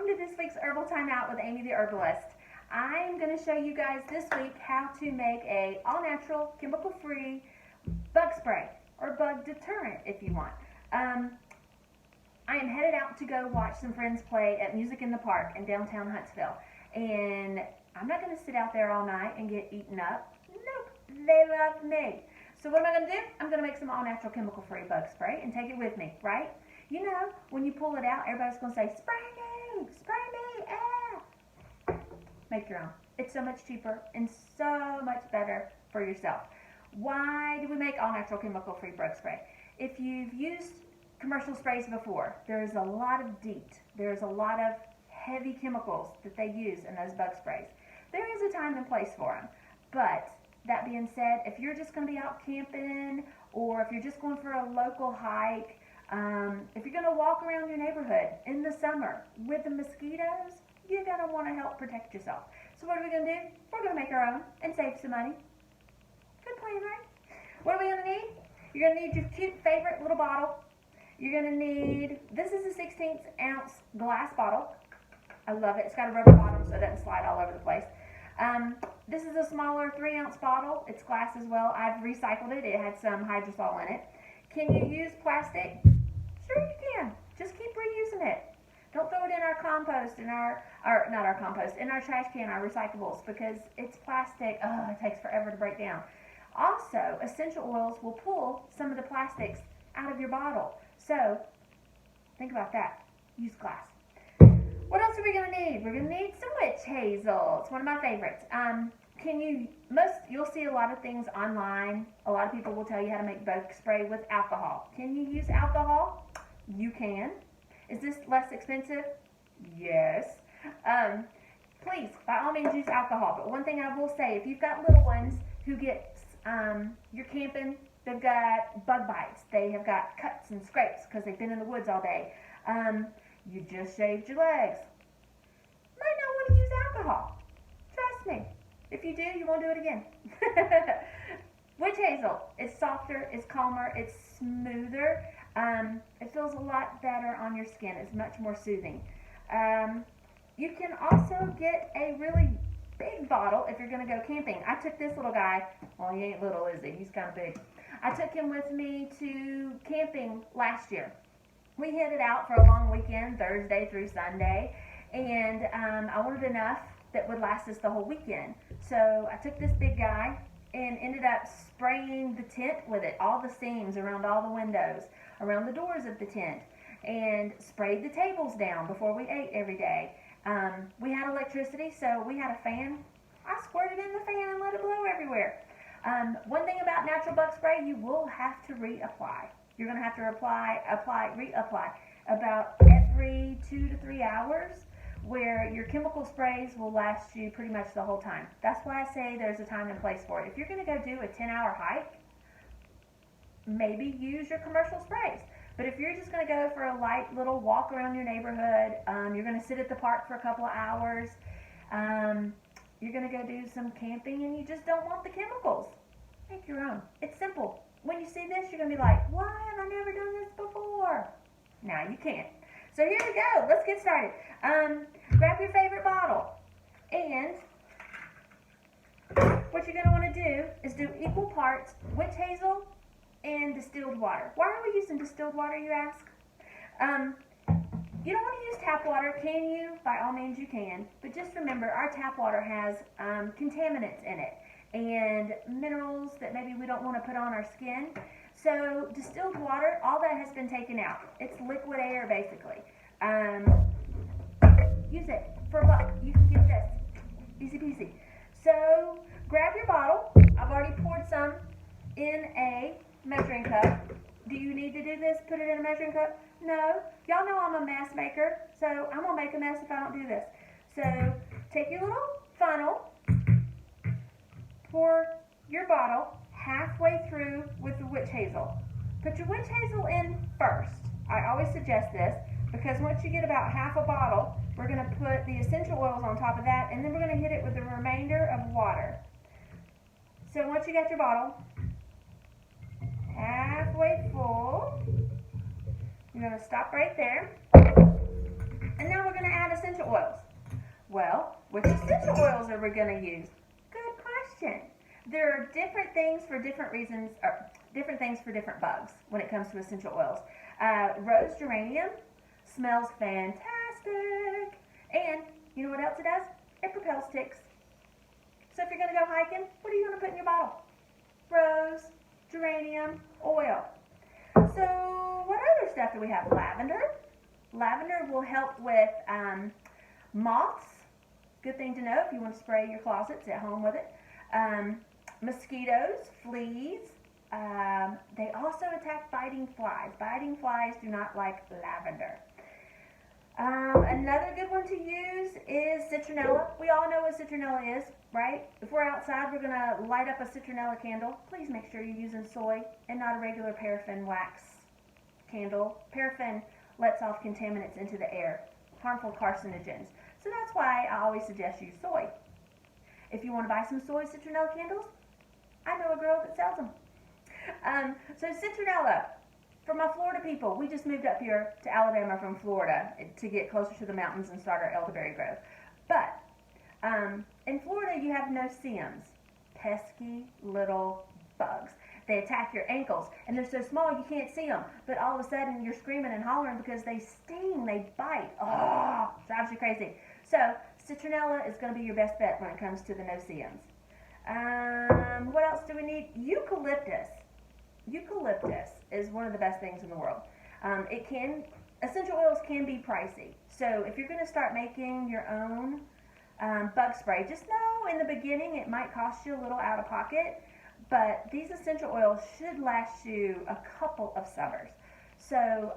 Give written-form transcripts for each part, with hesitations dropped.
to this week's Herbal Time Out with Amy the Herbalist. I'm going to show you guys this week how to make a all-natural, chemical-free bug spray or bug deterrent if you want. I am headed out to go watch some friends play at Music in the Park in downtown Huntsville. And I'm not going to sit out there all night and get eaten up. Nope, they love me. So what am I going to do? I'm going to make some all-natural, chemical-free bug spray and take it with me, right? You know, when you pull it out, everybody's going to say, spray me, ah. Make your own. It's so much cheaper and so much better for yourself. Why do we make all-natural, chemical-free bug spray? If you've used commercial sprays before, there's a lot of DEET. There's a lot of heavy chemicals that they use in those bug sprays. There is a time and place for them. But that being said, if you're just going to be out camping, or if you're just going for a local hike, if you're going to walk around your neighborhood in the summer with the mosquitoes, you're going to want to help protect yourself. So what are we going to do? We're going to make our own and save some money. Good plan, right? What are we going to need? You're going to need your cute favorite little bottle. You're going to need, this is a 16th ounce glass bottle. I love it. It's got a rubber bottom so it doesn't slide all over the place. This is a smaller 3-ounce bottle. It's glass as well. I've recycled it. It had some hydrosol in it. Can you use plastic? Sure you can. Just keep reusing it. Don't throw it in our compost, in our trash can, our recyclables, because it's plastic. Oh, it takes forever to break down. Also, essential oils will pull some of the plastics out of your bottle. So, think about that. Use glass. What else are we going to need? We're going to need some witch hazel. It's one of my favorites. You'll see a lot of things online. A lot of people will tell you how to make bug spray with alcohol. Can you use alcohol? You can. Is this less expensive? Yes. Please, by all means, use alcohol. But one thing I will say, if you've got little ones who you're camping, they've got bug bites. They have got cuts and scrapes because they've been in the woods all day. You just shaved your legs. Might not want to use alcohol. Trust me. If you do, you won't do it again. Witch hazel. It's softer, it's calmer, it's smoother. It feels a lot better on your skin. It's much more soothing. You can also get a really big bottle if you're going to go camping. I took this little guy. Well, he ain't little, is he? He's kind of big. I took him with me to camping last year. We headed out for a long weekend, Thursday through Sunday, and I wanted enough that would last us the whole weekend. So I took this big guy and ended up spraying the tent with it, all the seams around all the windows, around the doors of the tent, and sprayed the tables down before we ate every day. We had electricity, so we had a fan. I squirted in the fan and let it blow everywhere. One thing about natural bug spray, you will have to reapply. You're going to have to reapply about every 2 to 3 hours, where your chemical sprays will last you pretty much the whole time. That's why I say there's a time and place for it. If you're going to go do a 10-hour hike, maybe use your commercial sprays. But if you're just going to go for a light little walk around your neighborhood, you're going to sit at the park for a couple of hours, you're going to go do some camping and you just don't want the chemicals, make your own. It's simple. When you see this, you're going to be like, why have I never done this before? Now you can. So here we go. Let's get started. Grab your favorite bottle. And what you're going to want to do is do equal parts witch hazel and distilled water. Why are we using distilled water, you ask? You don't want to use tap water, can you? By all means, you can. But just remember, our tap water has contaminants in it and minerals that maybe we don't want to put on our skin. So distilled water, all that has been taken out. It's liquid air, basically. Use it for a buck. You can get this. Easy peasy. So grab your bottle. I've already poured some in a measuring cup. Do you need to do this? Put it in a measuring cup? No. Y'all know I'm a mess maker, so I'm going to make a mess if I don't do this. So take your little funnel, pour your bottle halfway through with the witch hazel. Put your witch hazel in first. I always suggest this because once you get about half a bottle, we're going to put the essential oils on top of that, and then we're going to hit it with the remainder of water. So once you got your bottle halfway full, you're going to stop right there. And now we're going to add a essential oils? Well, which essential oils are we going to use? Good question. There are different things for different reasons, or different things for different bugs when it comes to essential oils. Rose geranium smells fantastic. And you know what else it does? It repels ticks. So if you're going to go hiking, what are you going to put in your bottle? Rose geranium oil. So what other stuff do we have? Lavender. Lavender will help with moths. Good thing to know if you want to spray your closets at home with it. Mosquitoes, fleas. They also attack biting flies. Biting flies do not like lavender. Another good one to use is citronella. We all know what citronella is, right? If we're outside, we're going to light up a citronella candle. Please make sure you're using soy and not a regular paraffin wax candle. Paraffin lets off contaminants into the air, harmful carcinogens. So that's why I always suggest use soy. If you want to buy some soy citronella candles, I know a girl that sells them. So citronella, for my Florida people, we just moved up here to Alabama from Florida to get closer to the mountains and start our elderberry grove. But in Florida, you have no-see-ums, pesky little bugs. They attack your ankles, and they're so small you can't see them. But all of a sudden, you're screaming and hollering because they sting, they bite. Oh, drives you crazy. So citronella is going to be your best bet when it comes to the no-see-ums. What else do we need? Eucalyptus. Eucalyptus is one of the best things in the world. Essential oils can be pricey. So if you're going to start making your own bug spray, just know in the beginning it might cost you a little out of pocket, but these essential oils should last you a couple of summers. So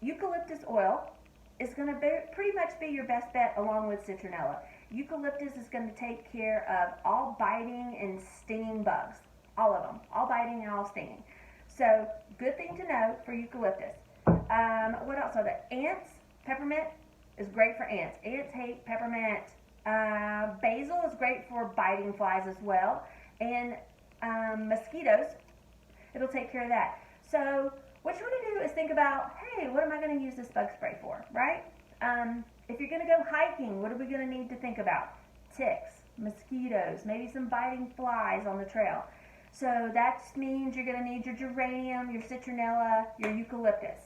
eucalyptus oil is going to pretty much be your best bet along with citronella. Eucalyptus is going to take care of all biting and stinging bugs. All of them. All biting and all stinging. So, good thing to know for eucalyptus. What else are there? Ants. Peppermint is great for ants. Ants hate peppermint. Basil is great for biting flies as well. And mosquitoes, it'll take care of that. So, what you want to do is think about, hey, what am I going to use this bug spray for, right? If you're going to go hiking, what are we going to need to think about? Ticks, mosquitoes, maybe some biting flies on the trail. So that means you're going to need your geranium, your citronella, your eucalyptus.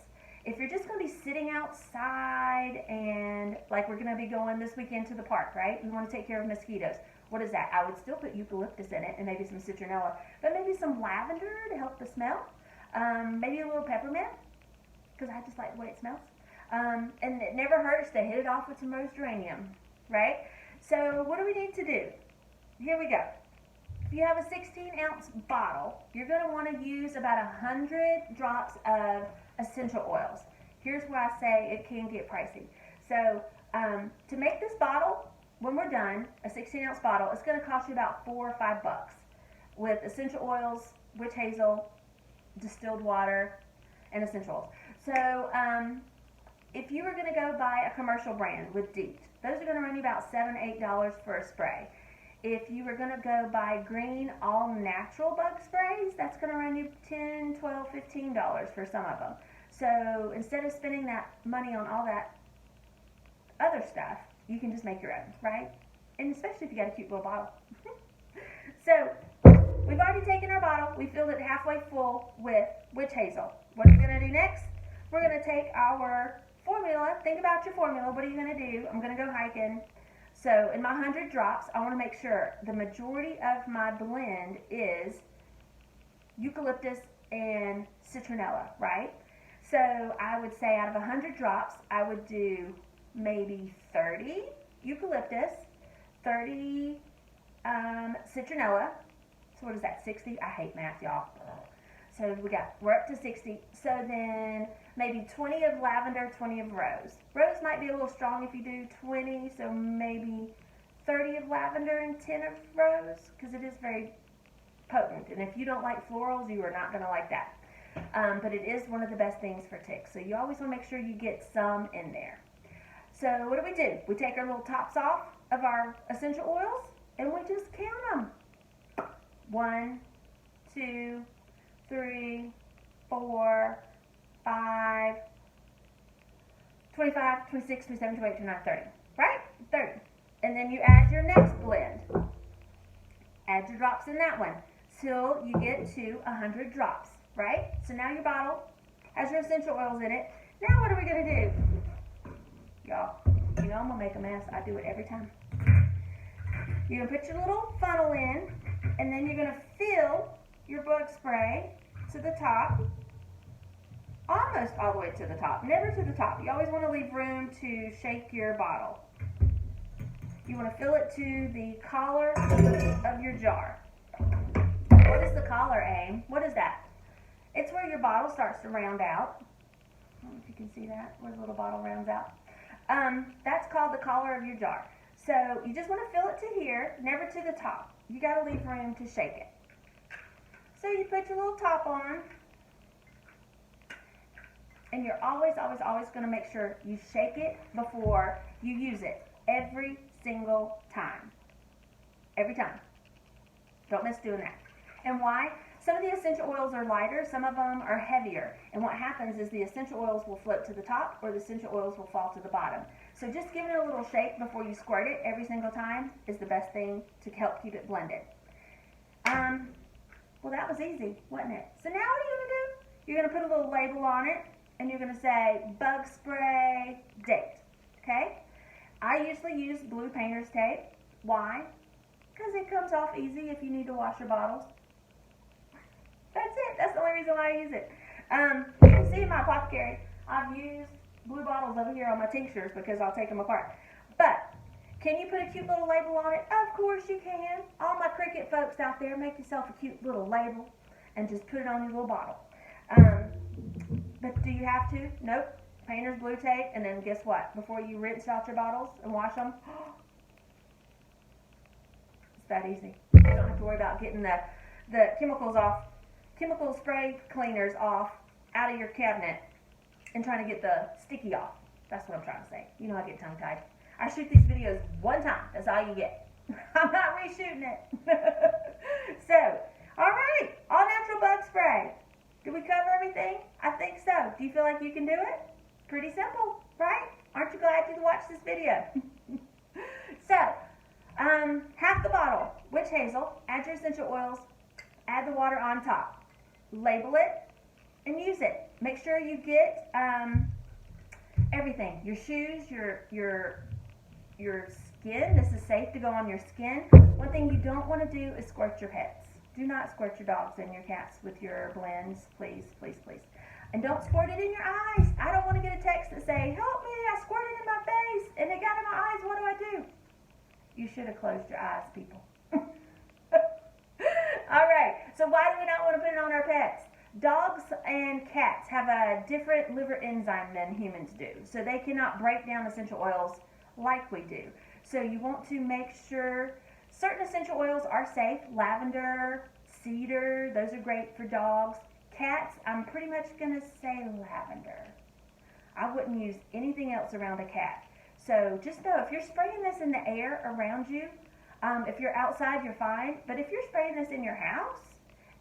If you're just going to be sitting outside and like we're going to be going this weekend to the park, right? We want to take care of mosquitoes. What is that? I would still put eucalyptus in it and maybe some citronella, but maybe some lavender to help the smell. Maybe a little peppermint because I just like the way it smells. And it never hurts to hit it off with some rose geranium, right? So what do we need to do? Here we go. If you have a 16-ounce bottle, you're going to want to use about 100 drops of essential oils. Here's where I say it can get pricey. So to make this bottle, when we're done, a 16-ounce bottle, it's going to cost you about $4 or $5 with essential oils, witch hazel, distilled water, and essential oils. So if you were going to go buy a commercial brand with DEET, those are going to run you about $7 or $8 for a spray. If you were going to go buy green all-natural bug sprays, that's going to run you $10, $12, $15 for some of them. So instead of spending that money on all that other stuff, you can just make your own, right? And especially if you got a cute little bottle. So we've already taken our bottle. We filled it halfway full with witch hazel. What are we going to do next? We're going to take our formula. Think about your formula. What are you going to do? I'm going to go hiking. So in my 100 drops, I want to make sure the majority of my blend is eucalyptus and citronella, right? So I would say out of 100 drops, I would do maybe 30 eucalyptus, 30 citronella. So what is that, 60? I hate math, y'all. So we're up to 60. So then maybe 20 of lavender, 20 of rose. Rose might be a little strong if you do 20, so maybe 30 of lavender and 10 of rose, because it is very potent. And if you don't like florals, you are not going to like that. But it is one of the best things for ticks. So you always want to make sure you get some in there. So what do? We take our little tops off of our essential oils, and we just count them. 1, 2, 3, 4, 5, 25, 26, 27, 28, 29, 30. Right? 30. And then you add your next blend. Add your drops in that one till you get to 100 drops. Right? So now your bottle has your essential oils in it. Now what are we going to do? Y'all, you know I'm going to make a mess. I do it every time. You're going to put your little funnel in, and then you're going to fill your bug spray to the top, almost all the way to the top, never to the top. You always want to leave room to shake your bottle. You want to fill it to the collar of your jar. What is the collar, Aim? What is that? It's where your bottle starts to round out. I don't know if you can see that, where the little bottle rounds out. That's called the collar of your jar. So you just want to fill it to here, never to the top. You got to leave room to shake it. So you put your little top on, and you're always going to make sure you shake it before you use it. Every single time. Every time. Don't miss doing that. And why? Some of the essential oils are lighter, some of them are heavier. And what happens is the essential oils will float to the top or the essential oils will fall to the bottom. So just giving it a little shake before you squirt it every single time is the best thing to help keep it blended. Well, that was easy, wasn't it? So now what are you going to do? You're going to put a little label on it, and you're going to say, bug spray date, okay? I usually use blue painter's tape. Why? Because it comes off easy if you need to wash your bottles. That's it. That's the only reason why I use it. You can see in my apothecary, I've used blue bottles over here on my tinctures because I'll take them apart. But can you put a cute little label on it? Of course you can. All my cricket folks out there, make yourself a cute little label and just put it on your little bottle. But do you have to? Nope. Painter's blue tape, and then guess what? Before you rinse out your bottles and wash them, it's that easy. You don't have to worry about getting the chemicals off, chemical spray cleaners off out of your cabinet and trying to get the sticky off. That's what I'm trying to say. You know I get tongue-tied. I shoot these videos one time. That's all you get. I'm not reshooting it. So, all right. All natural bug spray. Did we cover everything? I think so. Do you feel like you can do it? Pretty simple, right? Aren't you glad you watched this video? So, half the bottle, witch hazel, add your essential oils, add the water on top. Label it and use it. Make sure you get everything. Your shoes, your skin. This is safe to go on your skin. One thing you don't want to do is squirt your pets. Do not squirt your dogs and your cats with your blends, please, please, please. And don't squirt it in your eyes. I don't want to get a text that say, help me, I squirted in my face and it got in my eyes, what do I do? You should have closed your eyes, people. All right, so why do we not want to put it on our pets? Dogs and cats have a different liver enzyme than humans do. So they cannot break down essential oils like we do. So you want to make sure certain essential oils are safe. Lavender, cedar, those are great for dogs. Cats, I'm pretty much going to say lavender. I wouldn't use anything else around a cat. So just know if you're spraying this in the air around you, if you're outside, you're fine. But if you're spraying this in your house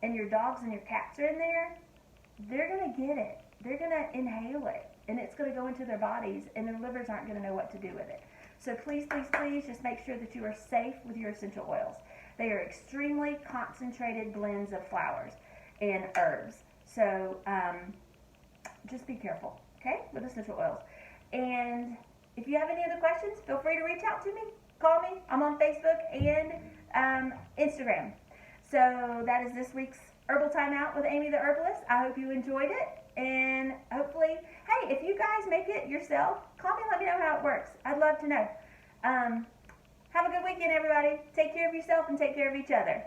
and your dogs and your cats are in there, they're going to get it. They're going to inhale it, and it's going to go into their bodies, and their livers aren't going to know what to do with it. So please, please, please just make sure that you are safe with your essential oils. They are extremely concentrated blends of flowers and herbs. So just be careful, okay, with essential oils. And if you have any other questions, feel free to reach out to me. Call me. I'm on Facebook and Instagram. So that is this week's Herbal Time Out with Amy the Herbalist. I hope you enjoyed it. And hopefully, hey, if you guys make it yourself, call me and let me know how it works. I'd love to know. Have a good weekend, everybody. Take care of yourself and take care of each other.